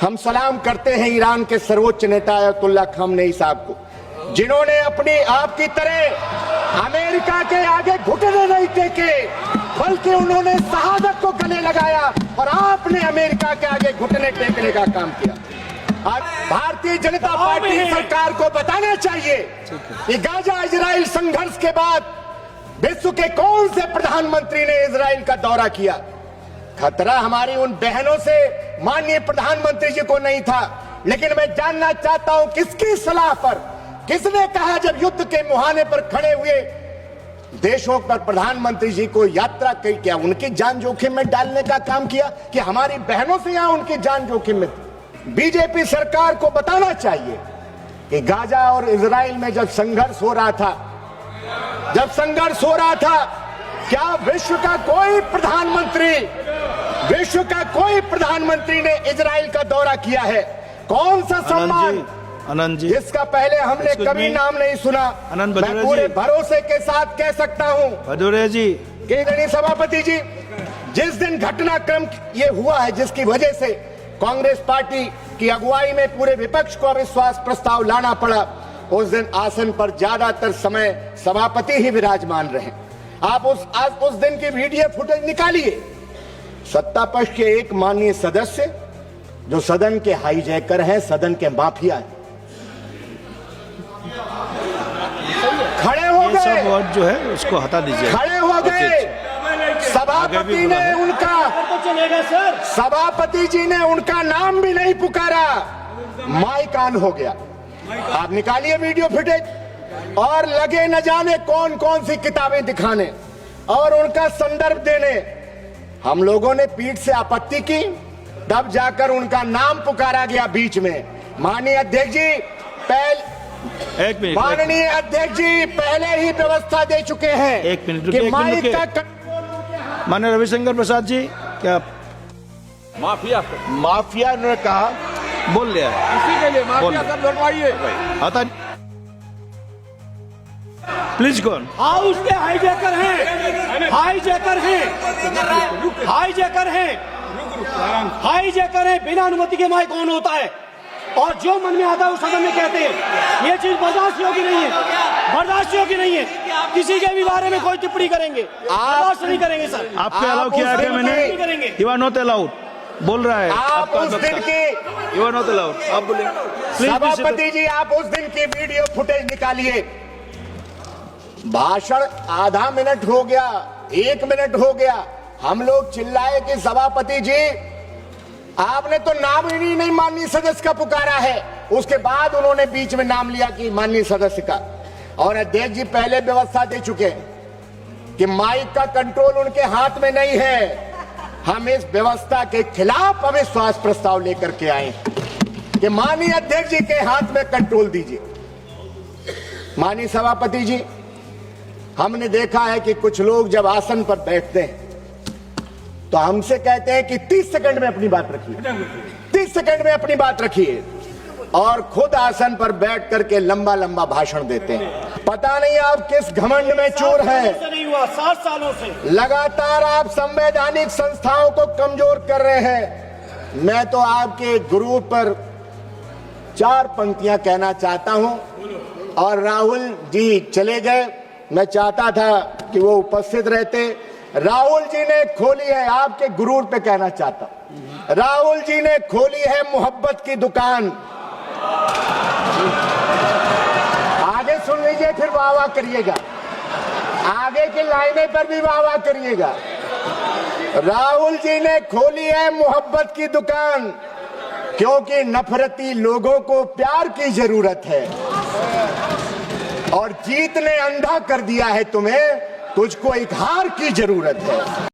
हम सलाम करते हैं ईरान के सर्वोच्च नेता अयतुल्ला खामनेई साहब को, जिन्होंने अपनी आपकी तरह अमेरिका के आगे घुटने नहीं टेके, बल्कि उन्होंने शहादत को गले लगाया और आपने अमेरिका के आगे घुटने टेकने का काम किया। आज भारतीय जनता पार्टी सरकार को बताना चाहिए कि गाजा इजराइल संघर्ष के बाद विश्व के कौन से प्रधानमंत्री ने इजराइल का दौरा किया। खतरा हमारी उन बहनों से माननीय प्रधानमंत्री जी को नहीं था, लेकिन मैं जानना चाहता हूं किसकी सलाह पर, किसने कहा जब युद्ध के मुहाने पर खड़े हुए देशों पर प्रधानमंत्री जी को यात्रा की, क्या उनकी जान जोखिम में डालने का काम किया कि हमारी बहनों से यहां उनकी जान जोखिम में थी। बीजेपी सरकार को बताना चाहिए कि गाजा और इजराइल में जब संघर्ष हो रहा था, क्या विश्व का कोई प्रधानमंत्री ने इजराइल का दौरा किया है? कौन सा सम्मान आनंद जी, जिसका पहले हमने कभी नाम नहीं सुना। मैं पूरे भरोसे के साथ कह सकता हूं भदौरे जी, केंद्रीय सभापति जी, जिस दिन घटनाक्रम ये हुआ है जिसकी वजह से कांग्रेस पार्टी की अगुवाई में पूरे विपक्ष को अविश्वास प्रस्ताव लाना पड़ा, उस दिन आसन पर ज्यादातर समय सभापति ही विराजमान रहे। आप उस दिन की वीडियो फुटेज निकालिए। सत्ता पक्ष के एक माननीय सदस्य जो सदन के हाईजैकर हैं, सदन के माफिया हैं, खड़े हो गए। सब वर्ड जो है उसको हटा दीजिए। खड़े हो गए। सभापति जी ने उनका नाम भी नहीं पुकारा, माइक ऑन हो गया। आप निकालिए वीडियो फुटेज और लगे न जाने कौन कौन सी किताबें दिखाने और उनका संदर्भ देने। हम लोगों ने पीठ से आपत्ति की, तब जाकर उनका नाम पुकारा गया बीच में। माननीय अध्यक्ष जी, माननीय अध्यक्ष जी पहले ही व्यवस्था दे चुके हैं। एक मिनट कि माइक का माननीय रविशंकर प्रसाद जी, क्या माफिया ने कहा, बोल लिया इसी के लिए माफिया सब लौटवाइए। आता प्लीज कौन हाउस के हाईजैकर हैं, हाईजैकर हैं, बिना अनुमति के माइक ऑन होता है और जो मन में आता है उस सदन में कहते हैं। ये चीज बर्दाश्त योग्य नहीं है। किसी के भी बारे में कोई टिप्पणी करेंगे, बर्दाश्त नहीं करेंगे सर। आपको अलाउ किया है मैंने? यू आर नॉट अलाउड बोल रहा है। आप उस दिन की, यू आर नॉट अलाउड, आप बोले। सभापति जी आप उस दिन की वीडियो फुटेज निकालिए। भाषण आधा मिनट हो गया, 1 मिनट हो गया, हम लोग चिल्लाए कि सभापति जी आपने तो नाम ही नहीं माननीय सदस्य का पुकारा है। उसके बाद उन्होंने बीच में नाम लिया कि माननीय सदस्य का। और अध्यक्ष जी पहले व्यवस्था दे चुके हैं कि माइक का कंट्रोल उनके हाथ में नहीं है। हम इस व्यवस्था के खिलाफ अविश्वास प्रस्ताव लेकर के आए कि माननीय अध्यक्ष जी के हाथ में कंट्रोल दीजिए। माननीय सभापति जी, हमने देखा है कि कुछ लोग जब आसन पर बैठते हैं तो हमसे कहते हैं कि 30 सेकंड में अपनी बात रखिए, 30 सेकंड में अपनी बात रखिए, और खुद आसन पर बैठ करके लंबा लंबा भाषण देते हैं। पता नहीं आप किस घमंड में चोर हैं। 7 सालों से लगातार आप संवैधानिक संस्थाओं को कमजोर कर रहे हैं। मैं तो आपके ग्रुप पर 4 पंक्तियां कहना चाहता हूं, और राहुल जी चले गए, मैं चाहता था कि वो उपस्थित रहते। राहुल जी ने खोली है, आपके गुरूर पे कहना चाहता हूं, राहुल जी ने खोली है मोहब्बत की दुकान। आगे सुन लीजिए, फिर वाह वाह करिएगा, आगे की लाइनें पर भी वाह वाह करिएगा। राहुल जी ने खोली है मोहब्बत की दुकान, क्योंकि नफरती लोगों को प्यार की जरूरत है और जीत ने अंधा कर दिया है तुम्हें, तुझको एक हार की जरूरत है।